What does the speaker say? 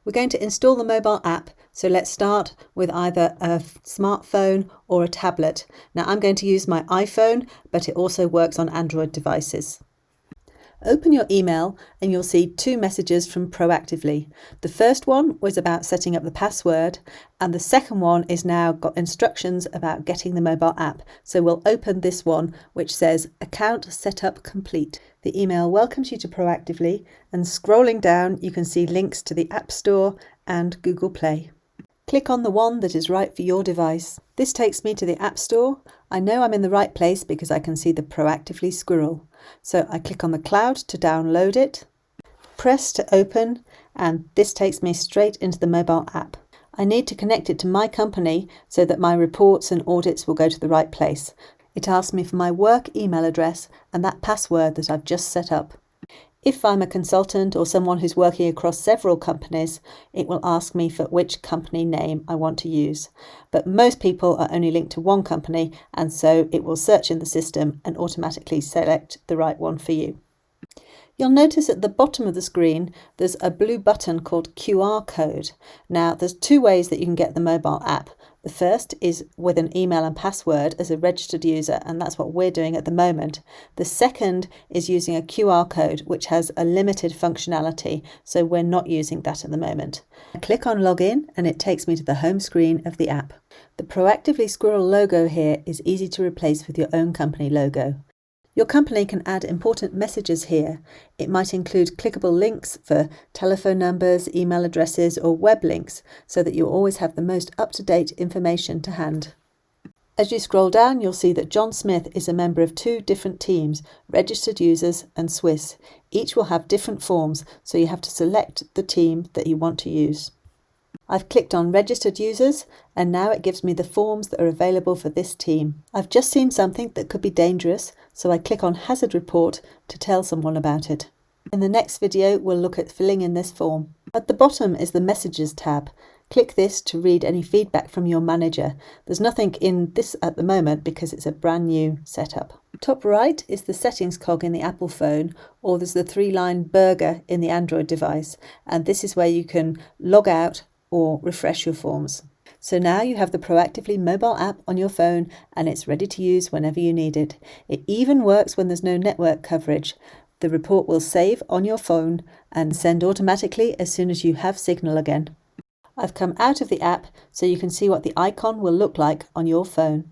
We're going to install the mobile app, so let's start with either a smartphone or a tablet. Now I'm going to use my iPhone, but it also works on Android devices. Open your email and you'll see two messages from Proactively. The first one was about setting up the password, and the second one is now got instructions about getting the mobile app. So we'll open this one, which says account setup complete. The email welcomes you to Proactively, and scrolling down you can see links to the App Store and Google Play. Click on the one that is right for your device. This takes me to the App Store. I know I'm in the right place because I can see the Proactively squirrel. So I click on the cloud to download it, press to open, and this takes me straight into the mobile app. I need to connect it to my company so that my reports and audits will go to the right place. It asks me for my work email address and that password that I've just set up. If I'm a consultant or someone who's working across several companies, it will ask me for which company name I want to use. But most people are only linked to one company, and so it will search in the system and automatically select the right one for you. You'll notice at the bottom of the screen there's a blue button called QR code. Now there's two ways that you can get the mobile app. The first is with an email and password as a registered user, and that's what we're doing at the moment. The second is using a QR code, which has a limited functionality, so we're not using that at the moment. I click on login and it takes me to the home screen of the app. The Proactively Squirrel logo here is easy to replace with your own company logo. Your company can add important messages here. It might include clickable links for telephone numbers, email addresses, or web links so that you always have the most up-to-date information to hand. As you scroll down, you'll see that John Smith is a member of two different teams, Registered Users and Swiss. Each will have different forms, so you have to select the team that you want to use. I've clicked on Registered Users, and now it gives me the forms that are available for this team. I've just seen something that could be dangerous, so I click on Hazard Report to tell someone about it. In the next video, we'll look at filling in this form. At the bottom is the Messages tab. Click this to read any feedback from your manager. There's nothing in this at the moment because it's a brand new setup. Top right is the settings cog in the Apple phone, or there's the three-line burger in the Android device, and this is where you can log out or refresh your forms. So now you have the Proactively mobile app on your phone and it's ready to use whenever you need it. It even works when there's no network coverage. The report will save on your phone and send automatically as soon as you have signal again. I've come out of the app so you can see what the icon will look like on your phone.